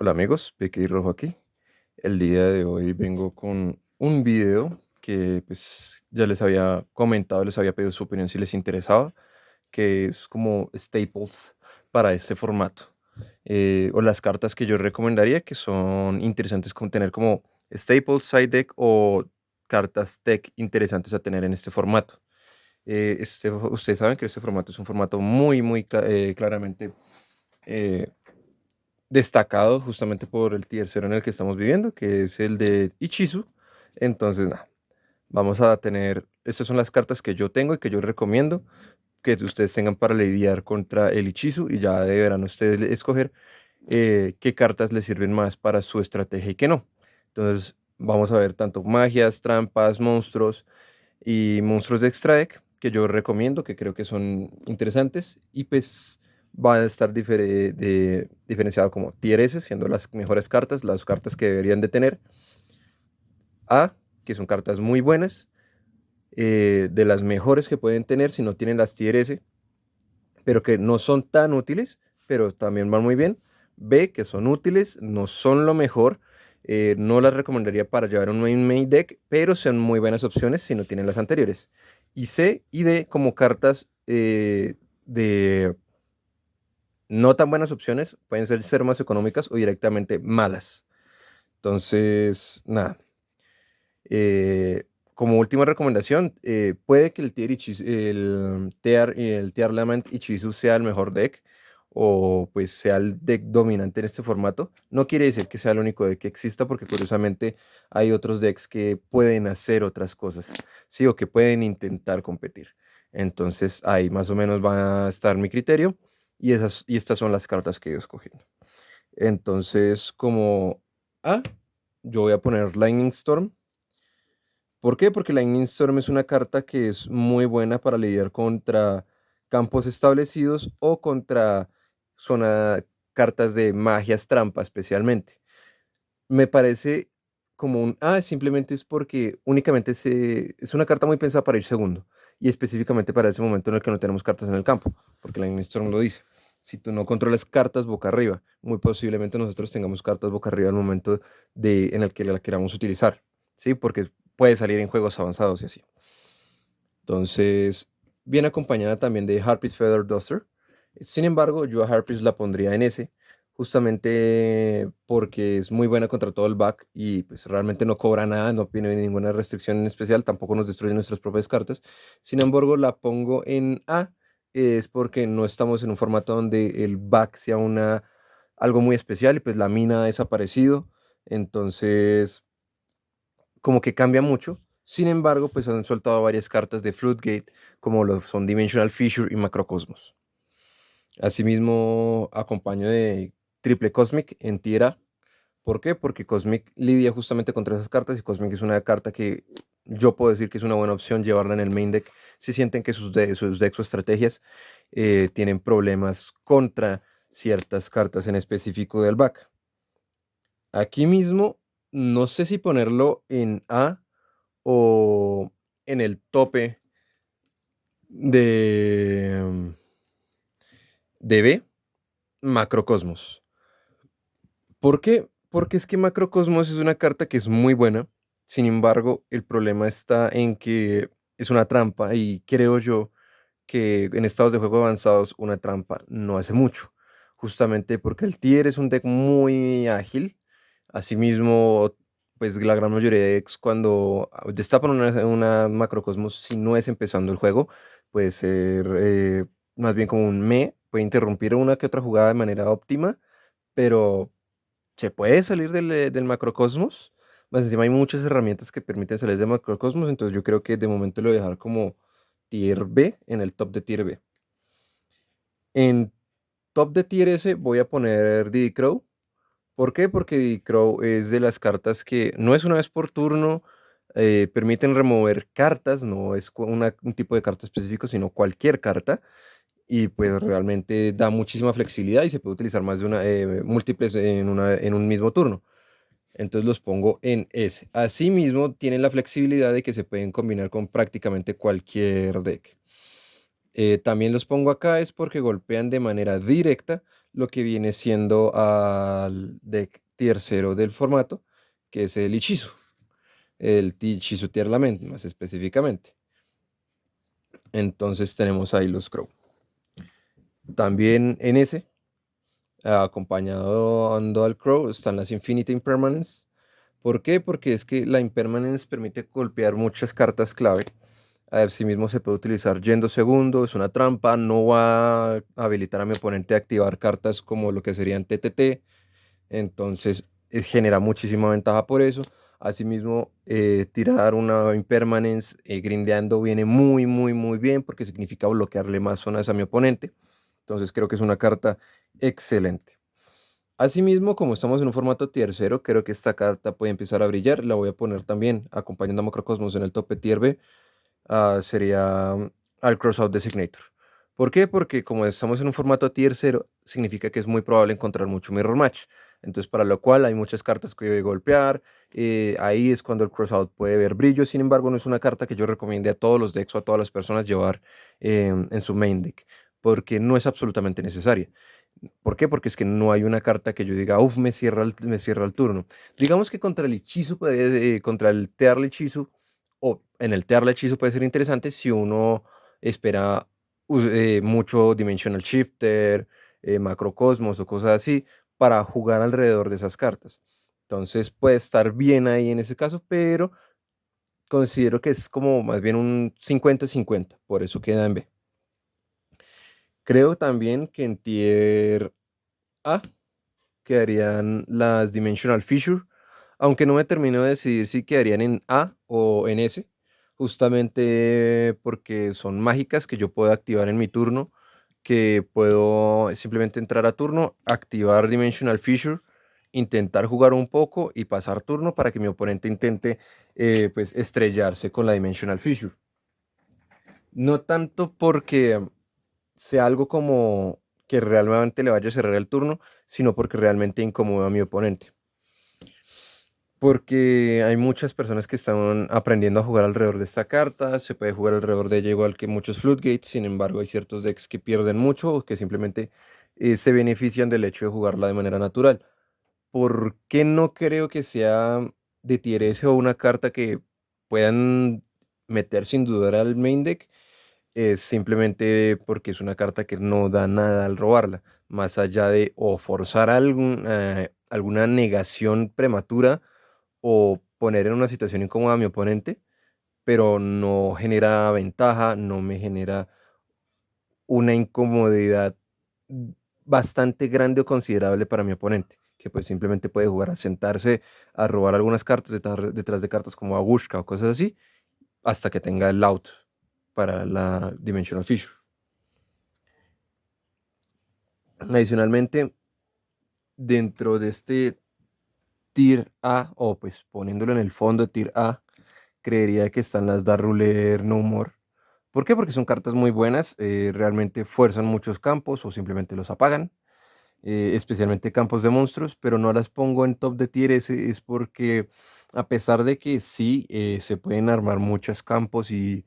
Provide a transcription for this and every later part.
Hola amigos, Peque Rojo aquí. El día de hoy vengo con un video que pues ya les había comentado, les había pedido su opinión si les interesaba, que es como staples para este formato. O las cartas que yo recomendaría que son interesantes con tener como staples, side deck o cartas tech interesantes a tener en este formato. Ustedes saben que este formato es un formato muy claramente eh, destacado justamente por el tercero en el que estamos viviendo, que es el de Ichizu. Entonces, nada, vamos a tener, estas son las cartas que yo tengo y que yo recomiendo que ustedes tengan para lidiar contra el Ichizu y ya deberán ustedes escoger qué cartas les sirven más para su estrategia y qué no. Entonces, vamos a ver tanto magias, trampas, monstruos y monstruos de extra deck que yo recomiendo, que creo que son interesantes y pues va a estar diferenciado como tier S, siendo las mejores cartas, las cartas que deberían de tener, A, que son cartas muy buenas, de las mejores que pueden tener si no tienen las tier S, pero que no son tan útiles, pero también van muy bien, B, que son útiles, no son lo mejor, no las recomendaría para llevar un main deck, pero son muy buenas opciones si no tienen las anteriores. Y C y D como cartas de no tan buenas opciones, pueden ser más económicas o directamente malas. Entonces, nada. Como última recomendación, puede que el Tier Lament Ichizu sea el mejor deck o pues sea el deck dominante en este formato. No quiere decir que sea el único deck que exista porque curiosamente hay otros decks que pueden hacer otras cosas, sí, o que pueden intentar competir. Entonces ahí más o menos va a estar mi criterio y estas son las cartas que he escogido. Entonces como A, yo voy a poner Lightning Storm. ¿Por qué? Porque Lightning Storm es una carta que es muy buena para lidiar contra campos establecidos o contra cartas de magias trampa especialmente. Me parece como un simplemente es porque únicamente es una carta muy pensada para ir segundo y específicamente para ese momento en el que no tenemos cartas en el campo, porque Lightning Storm lo dice. Si tú no controlas cartas boca arriba, muy posiblemente nosotros tengamos cartas boca arriba al momento en el que la queramos utilizar, ¿sí? Porque puede salir en juegos avanzados y así. Entonces, viene acompañada también de Harpy's Feather Duster. Sin embargo, yo a Harpy's la pondría en S, justamente porque es muy buena contra todo el back y pues realmente no cobra nada, no tiene ninguna restricción en especial, tampoco nos destruye nuestras propias cartas. Sin embargo, la pongo en A, es porque no estamos en un formato donde el back sea algo muy especial y pues la mina ha desaparecido. Entonces, como que cambia mucho. Sin embargo, pues han soltado varias cartas de Floodgate, como lo son Dimensional Fissure y Macrocosmos. Asimismo, acompaño de Triple Cosmic en tierra. ¿Por qué? Porque Cosmic lidia justamente contra esas cartas y Cosmic es una carta que yo puedo decir que es una buena opción llevarla en el main deck si sienten que sus decks o estrategias tienen problemas contra ciertas cartas en específico del back. Aquí mismo, no sé si ponerlo en A o en el tope de, de B, Macrocosmos. ¿Por qué? Porque es que Macrocosmos es una carta que es muy buena. Sin embargo, el problema está en que es una trampa y creo yo que en estados de juego avanzados una trampa no hace mucho. Justamente porque el tier es un deck muy ágil. Asimismo, pues la gran mayoría de decks cuando destapan una Macrocosmos, si no es empezando el juego, puede ser más bien como un puede interrumpir una que otra jugada de manera óptima, pero se puede salir del macrocosmos. Más encima hay muchas herramientas que permiten salir del macrocosmos, entonces yo creo que de momento lo voy a dejar como tier B, en el top de tier B. En top de tier S voy a poner Diddy Crow. ¿Por qué? Porque Diddy Crow es de las cartas que no es una vez por turno, permiten remover cartas, no es un tipo de carta específico, sino cualquier carta. Y pues realmente da muchísima flexibilidad y se puede utilizar más de múltiples en un mismo turno. Entonces los pongo en S. Asimismo, tienen la flexibilidad de que se pueden combinar con prácticamente cualquier deck. También los pongo acá es porque golpean de manera directa lo que viene siendo al deck tier 0 del formato, que es el Ichizu, el Ichizu Tier Lament más específicamente. Entonces tenemos ahí los Crow. También en ese, acompañado al Crow, están las Infinite Impermanence. ¿Por qué? Porque es que la Impermanence permite golpear muchas cartas clave. Asimismo se puede utilizar yendo segundo, es una trampa, no va a habilitar a mi oponente a activar cartas como lo que serían TTT, entonces genera muchísima ventaja por eso. Asimismo, tirar una Impermanence grindeando viene muy, muy, muy bien porque significa bloquearle más zonas a mi oponente. Entonces creo que es una carta excelente. Asimismo, como estamos en un formato tier 0, creo que esta carta puede empezar a brillar. La voy a poner también acompañando a Macrocosmos en el tope tier B. Sería al Crossout Designator. ¿Por qué? Porque como estamos en un formato tier 0, significa que es muy probable encontrar mucho mirror match. Entonces, para lo cual hay muchas cartas que golpear. Ahí es cuando el Crossout puede ver brillo. Sin embargo, no es una carta que yo recomiende a todos los decks o a todas las personas llevar en su main deck, porque no es absolutamente necesaria. ¿Por qué? Porque es que no hay una carta que yo diga, uff, me cierra el turno. Digamos que contra el hechizo, contra el Tearle hechizo, o en el Tearle hechizo puede ser interesante si uno espera mucho Dimensional Shifter, Macrocosmos o cosas así, para jugar alrededor de esas cartas. Entonces puede estar bien ahí en ese caso, pero considero que es como más bien un 50-50, por eso queda en B. Creo también que en tier A quedarían las Dimensional Fissure, aunque no me termino de decidir si quedarían en A o en S, justamente porque son mágicas que yo puedo activar en mi turno, que puedo simplemente entrar a turno, activar Dimensional Fissure, intentar jugar un poco y pasar turno para que mi oponente intente pues estrellarse con la Dimensional Fissure. No tanto porque sea algo como que realmente le vaya a cerrar el turno, sino porque realmente incomoda a mi oponente. Porque hay muchas personas que están aprendiendo a jugar alrededor de esta carta, se puede jugar alrededor de ella igual que muchos Floodgates, sin embargo hay ciertos decks que pierden mucho o que simplemente se benefician del hecho de jugarla de manera natural. ¿Por qué no creo que sea de tier S o una carta que puedan meter sin dudar al main deck? Es simplemente porque es una carta que no da nada al robarla, más allá de o forzar alguna negación prematura o poner en una situación incómoda a mi oponente, pero no genera ventaja, no me genera una incomodidad bastante grande o considerable para mi oponente, que pues simplemente puede jugar a sentarse a robar algunas cartas detrás de cartas como Agushka o cosas así, hasta que tenga el out para la Dimensional Fissure. Adicionalmente, dentro de este Tier A, o pues poniéndolo en el fondo Tier A, creería que están las Dark Ruler No More. ¿Por qué? Porque son cartas muy buenas, realmente fuerzan muchos campos o simplemente los apagan, especialmente campos de monstruos, pero no las pongo en top de tier S, es porque a pesar de que sí se pueden armar muchos campos y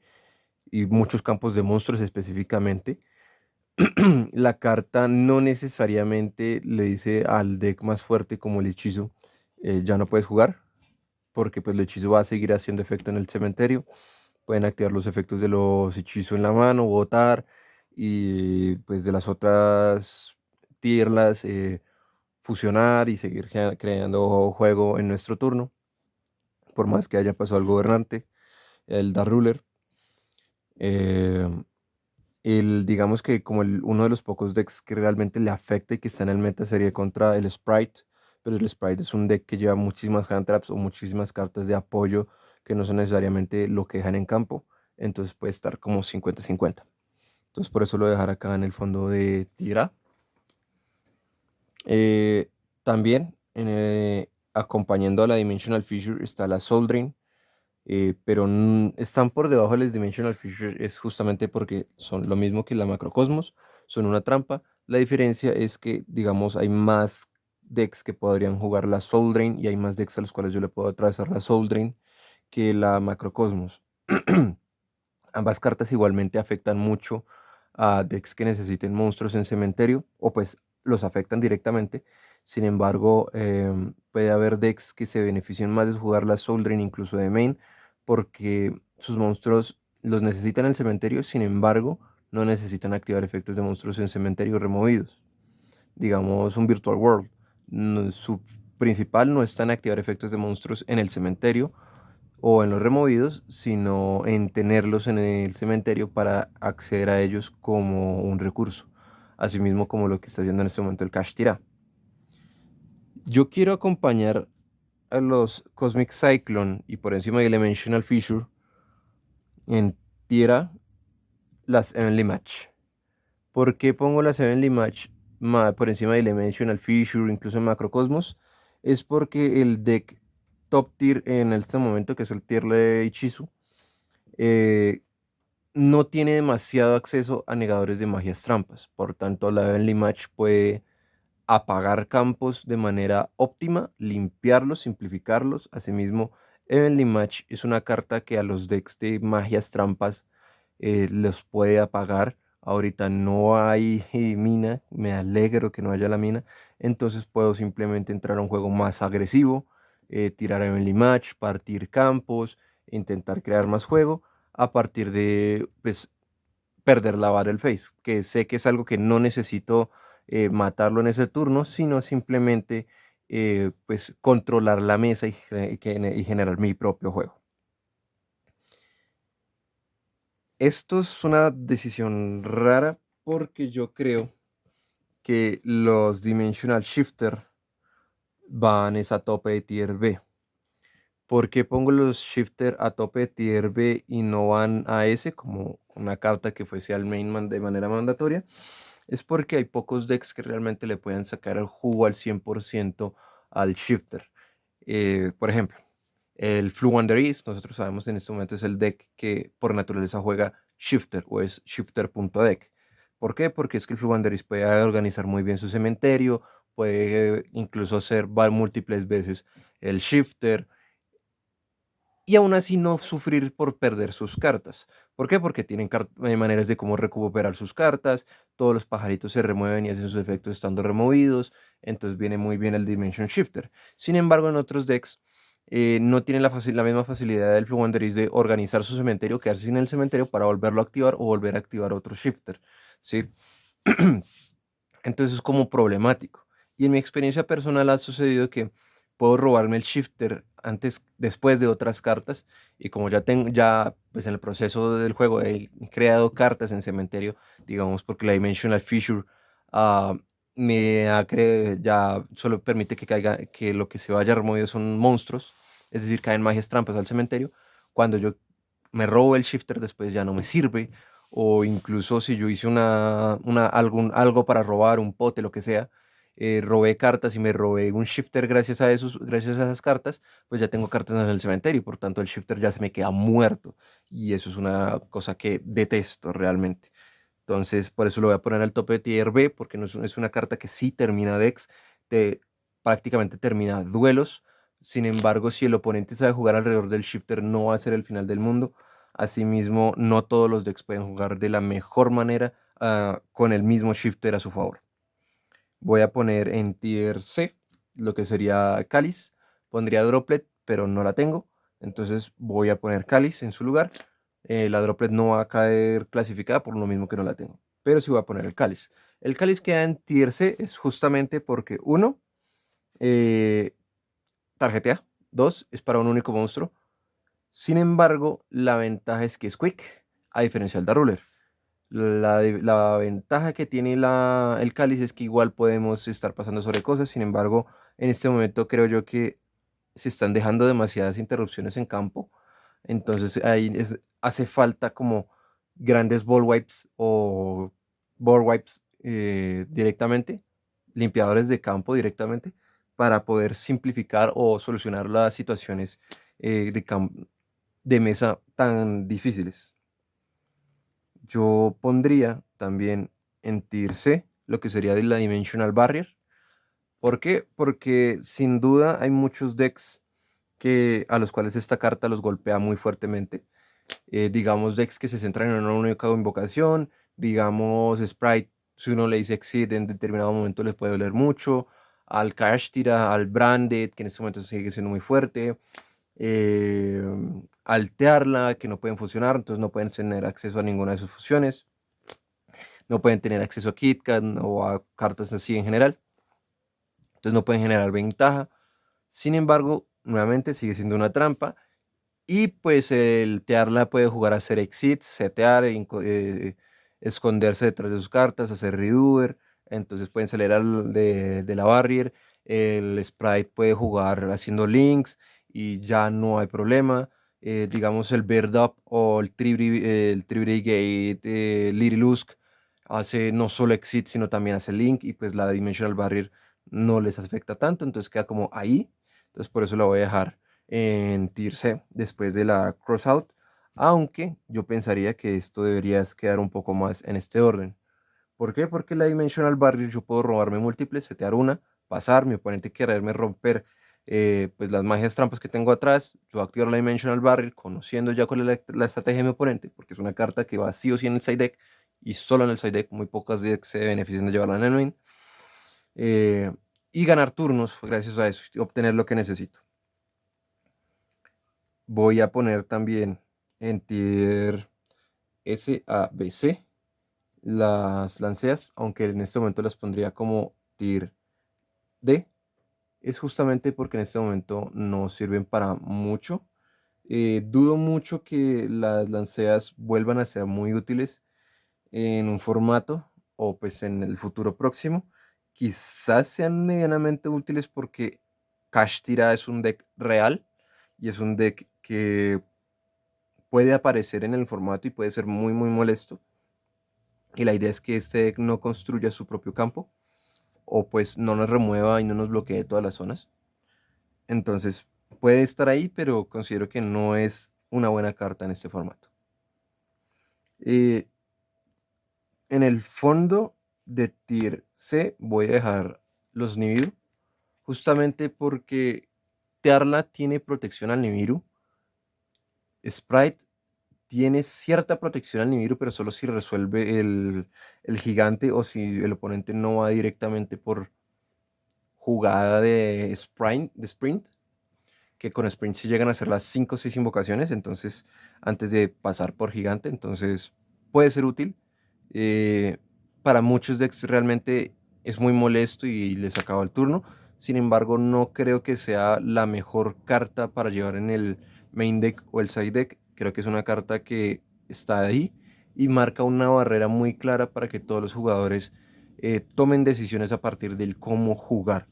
muchos campos de monstruos específicamente, la carta no necesariamente le dice al deck más fuerte como el hechizo, ya no puedes jugar, porque pues el hechizo va a seguir haciendo efecto en el cementerio. Pueden activar los efectos de los hechizos en la mano, votar, y pues de las otras tierras fusionar y seguir creando juego en nuestro turno, por más que haya pasado el gobernante, el Dark Ruler. Eh, digamos que como uno de los pocos decks que realmente le afecta y que está en el meta sería contra el Sprite, pero el Sprite es un deck que lleva muchísimas hand traps o muchísimas cartas de apoyo que no son necesariamente lo que dejan en campo, entonces puede estar como 50-50. Entonces por eso lo voy a dejar acá en el fondo de tira. Eh, También acompañando a la Dimensional Fissure está la Soul Drain, pero están por debajo de las Dimensional Fissure, es justamente porque son lo mismo que la Macrocosmos, son una trampa. La diferencia es que, digamos, hay más decks que podrían jugar la Soul Drain y hay más decks a los cuales yo le puedo atravesar la Soul Drain que la Macrocosmos. Ambas cartas igualmente afectan mucho a decks que necesiten monstruos en cementerio, o pues los afectan directamente. Sin embargo, puede haber decks que se beneficien más de jugar la Soul Drain incluso de main, porque sus monstruos los necesitan en el cementerio, sin embargo, no necesitan activar efectos de monstruos en cementerio removidos. Digamos un Virtual World. Su principal no está en activar efectos de monstruos en el cementerio o en los removidos, sino en tenerlos en el cementerio para acceder a ellos como un recurso. Asimismo como lo que está haciendo en este momento el Kashtira. Yo quiero acompañar a los Cosmic Cyclone y por encima de Elemental Fissure en tierra las Heavenly Match. ¿Por qué pongo las Heavenly Match por encima de Elemental Fissure, incluso en Macrocosmos? Es porque el deck top tier en este momento, que es el tier de Ichizu, no tiene demasiado acceso a negadores de magias trampas. Por tanto, la Heavenly Match puede apagar campos de manera óptima, limpiarlos, simplificarlos. Asimismo, Heavenly Match es una carta que a los decks de magias trampas los puede apagar. Ahorita no hay mina, me alegro que no haya la mina, entonces puedo simplemente entrar a un juego más agresivo, tirar Heavenly Match, partir campos, intentar crear más juego a partir de pues, perder la Battleface, que sé que es algo que no necesito matarlo en ese turno, sino simplemente pues controlar la mesa y generar mi propio juego. Esto es una decisión rara porque yo creo que los Dimensional Shifter van a tope de tier B. ¿Por qué pongo los Shifter a tope de tier B y no van a S como una carta que fuese al main de manera mandatoria? Es porque hay pocos decks que realmente le puedan sacar el jugo al 100% al Shifter. Por ejemplo, el Flu Wonder East, nosotros sabemos en este momento es el deck que por naturaleza juega Shifter o es Shifter.deck. ¿Por qué? Porque es que el Flu Wonder East puede organizar muy bien su cementerio, puede incluso hacer múltiples veces el Shifter y aún así no sufrir por perder sus cartas. ¿Por qué? Porque tienen maneras de cómo recuperar sus cartas, todos los pajaritos se remueven y hacen sus efectos estando removidos, entonces viene muy bien el Dimension Shifter. Sin embargo, en otros decks no tienen la misma facilidad del Flow Wanderers de organizar su cementerio, quedarse sin el cementerio para volverlo a activar o volver a activar otro Shifter, ¿sí? Entonces es como problemático. Y en mi experiencia personal ha sucedido que puedo robarme el shifter antes, después de otras cartas. Y como ya tengo, ya pues en el proceso del juego he creado cartas en cementerio, digamos porque la Dimensional Fissure ya solo permite que caiga, que lo que se vaya removido son monstruos, es decir, caen magias trampas al cementerio. Cuando yo me robo el shifter después ya no me sirve, o incluso si yo hice algo para robar, un pote, lo que sea, robé cartas y me robé un shifter gracias a esas cartas, pues ya tengo cartas en el cementerio, por tanto el shifter ya se me queda muerto y eso es una cosa que detesto realmente. Entonces, por eso lo voy a poner al tope de tier B, porque no es una carta que sí termina decks, te, prácticamente termina duelos. Sin embargo, si el oponente sabe jugar alrededor del shifter, no va a ser el final del mundo. Asimismo, no todos los decks pueden jugar de la mejor manera con el mismo shifter a su favor. Voy a poner en tier C lo que sería Cáliz. Pondría Droplet, pero no la tengo. Entonces voy a poner Cáliz en su lugar. La Droplet no va a caer clasificada por lo mismo que no la tengo. Pero sí voy a poner el Cáliz. El Cáliz queda en tier C es justamente porque uno, tarjetea. Dos, es para un único monstruo. Sin embargo, la ventaja es que es quick, a diferencia del Daruler. La ventaja que tiene el cáliz es que igual podemos estar pasando sobre cosas. Sin embargo, en este momento creo yo que se están dejando demasiadas interrupciones en campo. Entonces ahí hace falta como grandes ball wipes o board wipes directamente, limpiadores de campo directamente, para poder simplificar o solucionar las situaciones de mesa tan difíciles. Yo pondría también en tier C lo que sería de la Dimensional Barrier. ¿Por qué? Porque sin duda hay muchos decks a los cuales esta carta los golpea muy fuertemente. Digamos decks que se centran en una única invocación, digamos Sprite Si uno le dice Exit en determinado momento les puede doler mucho. Al Kashtira, al Branded, que en este momento sigue siendo muy fuerte. eh, Al Tearla, que no pueden fusionar, entonces no pueden tener acceso a ninguna de sus fusiones. No pueden tener acceso a KitKat o a cartas así en general. Entonces no pueden generar ventaja. Sin embargo, nuevamente sigue siendo una trampa. Y pues el Tearla puede jugar a hacer exits, setear, esconderse detrás de sus cartas, hacer redoer. Entonces pueden salir de la barrier. El Sprite puede jugar haciendo links y ya no hay problema. Digamos el Bird Up o el Tribri Gate, Little Lusk hace no solo exit, sino también hace link y pues la Dimensional Barrier no les afecta tanto. Entonces queda como ahí. Entonces por eso la voy a dejar en tier C después de la crossout, aunque yo pensaría que esto debería quedar un poco más en este orden. ¿Por qué? Porque la Dimensional Barrier yo puedo robarme múltiples, setear una, pasar, mi oponente quererme romper pues las magias trampas que tengo atrás, yo activar la Dimensional Barrier, conociendo ya cuál es la estrategia de mi oponente, porque es una carta que va sí o sí en el side deck, y solo en el side deck, muy pocas decks se benefician de llevarla en el main, y ganar turnos gracias a eso, y obtener lo que necesito. Voy a poner también en tier S, A, B, C las lanceas, aunque en este momento las pondría como tier D. Es justamente porque en este momento no sirven para mucho. Dudo mucho que las lanceas vuelvan a ser muy útiles en un formato o pues en el futuro próximo. Quizás sean medianamente útiles porque Kashtira es un deck real y es un deck que puede aparecer en el formato y puede ser muy muy molesto. Y la idea es que este deck no construya su propio campo o pues no nos remueva y no nos bloquee todas las zonas. Entonces puede estar ahí, pero considero que no es una buena carta en este formato. Eh, en el fondo de tier C voy a dejar los Nibiru, justamente porque Tearla tiene protección al Nibiru. Sprite tiene cierta protección al Nibiru, pero solo si resuelve el gigante o si el oponente no va directamente por jugada de sprint, que con sprint sí llegan a hacer las 5 o 6 invocaciones, entonces antes de pasar por gigante, entonces puede ser útil. Eh, para muchos decks realmente es muy molesto y les acaba el turno. Sin embargo, no creo que sea la mejor carta para llevar en el main deck o el side deck. Creo que es una carta que está ahí y marca una barrera muy clara para que todos los jugadores tomen decisiones a partir del cómo jugar.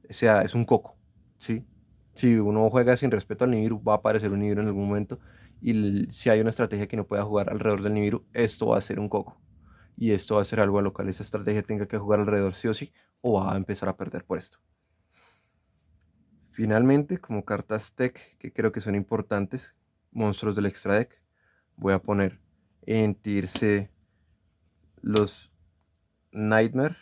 O sea, es un coco, ¿sí? Si uno juega sin respeto al Nibiru, va a aparecer un Nibiru en algún momento. Y si hay una estrategia que no pueda jugar alrededor del Nibiru, esto va a ser un coco. Y esto va a ser algo a lo cual esa estrategia tenga que jugar alrededor sí o sí, o va a empezar a perder por esto. Finalmente, como cartas tech que creo que son importantes, monstruos del extra deck, voy a poner en tier C los Nightmare,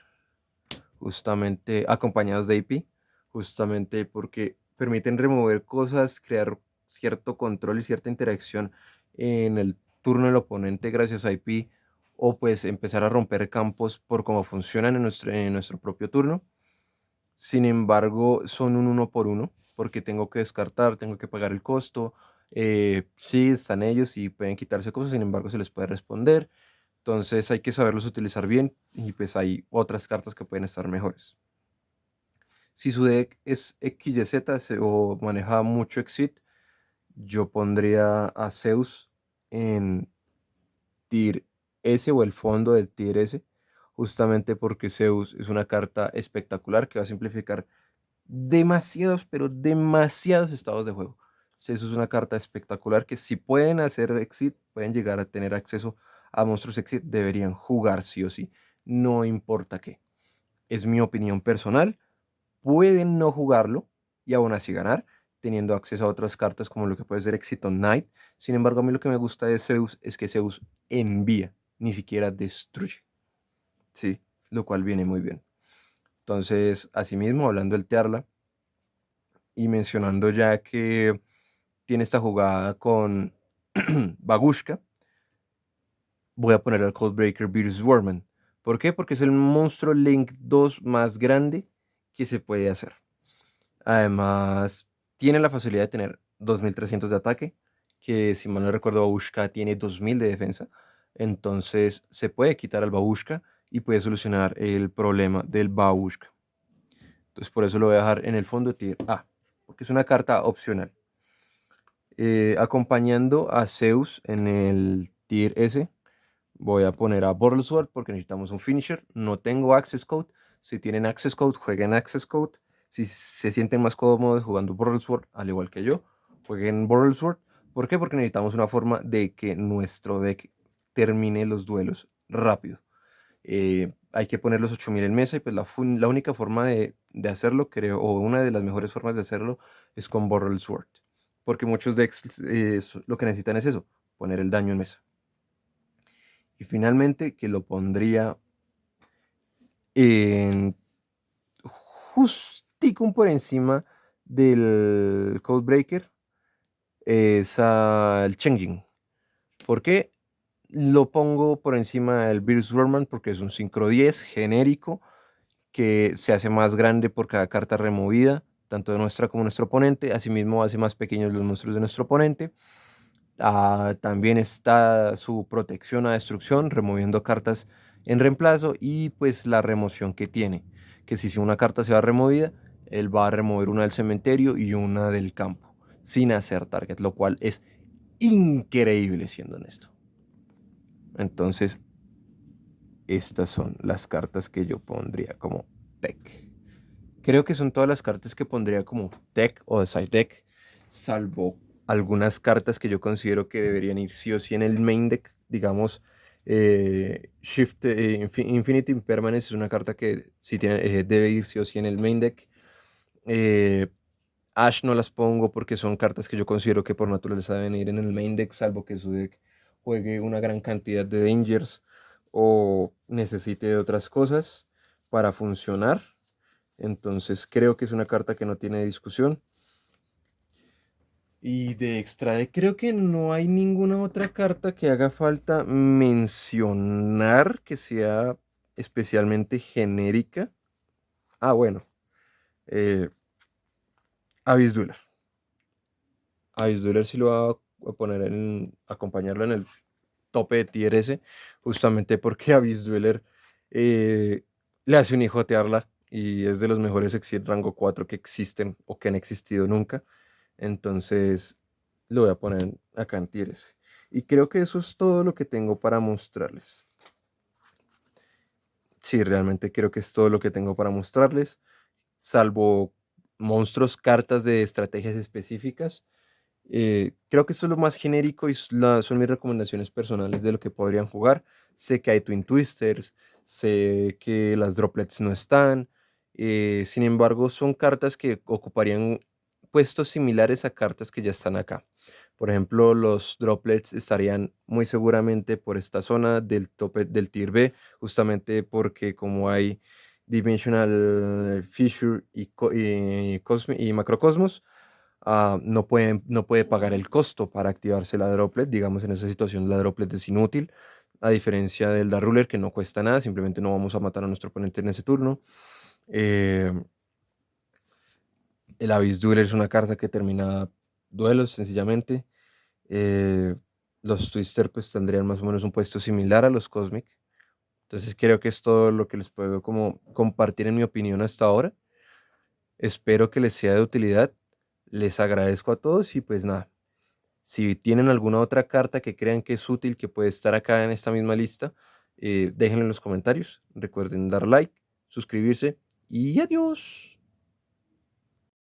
justamente acompañados de AP, justamente porque permiten remover cosas, crear cierto control y cierta interacción en el turno del oponente gracias a IP, o pues empezar a romper campos por cómo funcionan en nuestro propio turno. Sin embargo, son un uno por uno, porque tengo que descartar, tengo que pagar el costo. Sí, están ellos y pueden quitarse cosas, sin embargo, se les puede responder. Entonces hay que saberlos utilizar bien y pues hay otras cartas que pueden estar mejores. Si su deck es XYZ o maneja mucho Exit, yo pondría a Zeus en tier S o el fondo del tier S, justamente porque Zeus es una carta espectacular que va a simplificar demasiados, pero demasiados estados de juego. Zeus es una carta espectacular que si pueden hacer Exit, pueden llegar a tener acceso a monstruos Exit, deberían jugar sí o sí, no importa qué. Es mi opinión personal, pueden no jugarlo y aún así ganar, teniendo acceso a otras cartas como lo que puede ser Exciton Knight. Sin embargo, a mí lo que me gusta de Zeus es que Zeus envía, ni siquiera destruye. Sí, lo cual viene muy bien. Entonces, asimismo, hablando del Tearla y mencionando ya que tiene esta jugada con Bagushka, voy a poner al Codebreaker Virus Warman, ¿Por qué? Porque es el monstruo Link 2 más grande que se puede hacer. Además, tiene la facilidad de tener 2300 de ataque, que si mal no recuerdo, Babushka tiene 2000 de defensa. Entonces se puede quitar al Babushka y puede solucionar el problema del Babushka. Entonces por eso lo voy a dejar en el fondo tier A, porque es una carta opcional. Acompañando a Zeus en el tier S, voy a poner a Sword porque necesitamos un finisher. No tengo Access Code. Si tienen Access Code, jueguen Access Code. Si se sienten más cómodos jugando Sword, al igual que yo, jueguen Sword. ¿Por qué? Porque necesitamos una forma de que nuestro deck termine los duelos rápido. Hay que poner los 8000 en mesa y pues la única forma de hacerlo, creo, o una de las mejores formas de hacerlo es con Sword. Porque muchos decks lo que necesitan es eso, poner el daño en mesa. Y finalmente que lo pondría en justico por encima del Codebreaker es al Chengin. ¿Por qué lo pongo por encima del Beerus Roman? Porque es un Synchro 10 genérico que se hace más grande por cada carta removida, tanto de nuestra como nuestro oponente. Asimismo hace más pequeños los monstruos de nuestro oponente. También está su protección a destrucción, removiendo cartas en reemplazo y pues la remoción que tiene, que si una carta se va removida, él va a remover una del cementerio y una del campo, sin hacer target, lo cual es increíble siendo honesto. Entonces, estas son las cartas que yo pondría como tech. Creo que son todas las cartas que pondría como tech o side deck, salvo algunas cartas que yo considero que deberían ir sí o sí en el main deck. Digamos, Shift Infinity Impermanence es una carta que sí debe ir sí o sí en el main deck. Eh, Ash no las pongo porque son cartas que yo considero que por naturaleza deben ir en el main deck, salvo que su deck juegue una gran cantidad de dangers o necesite de otras cosas para funcionar. Entonces creo que es una carta que no tiene discusión. Y de extra deck creo que no hay ninguna otra carta que haga falta mencionar que sea especialmente genérica. Bueno, eh, Abyss Dueler. Abyss Dueler sí lo va a poner acompañarlo en el tope de tier S, justamente porque Abyss Dueler le hace un hijotearla y es de los mejores Exit rango 4 que existen o que han existido nunca. Entonces lo voy a poner acá en tier S. Y creo que eso es todo lo que tengo para mostrarles. Sí, realmente creo que es todo lo que tengo para mostrarles, salvo monstruos, cartas de estrategias específicas. Creo que esto es lo más genérico y son mis recomendaciones personales de lo que podrían jugar. Sé que hay Twin Twisters, sé que las droplets no están. Sin embargo, son cartas que ocuparían puestos similares a cartas que ya están acá. Por ejemplo, los droplets estarían muy seguramente por esta zona del tope del tier B, justamente porque como hay Dimensional Fissure y Macrocosmos, no puede pagar el costo para activarse la droplet. Digamos, en esa situación la droplet es inútil, a diferencia del Dark Ruler que no cuesta nada, simplemente no vamos a matar a nuestro oponente en ese turno. Eh, el Abyss Dueler es una carta que termina duelos sencillamente. Eh, los Twister pues tendrían más o menos un puesto similar a los Cosmic. Entonces creo que es todo lo que les puedo como compartir en mi opinión hasta ahora. Espero que les sea de utilidad. Les agradezco a todos y pues nada. Si tienen alguna otra carta que crean que es útil, que puede estar acá en esta misma lista, déjenlo en los comentarios. Recuerden dar like, suscribirse y adiós.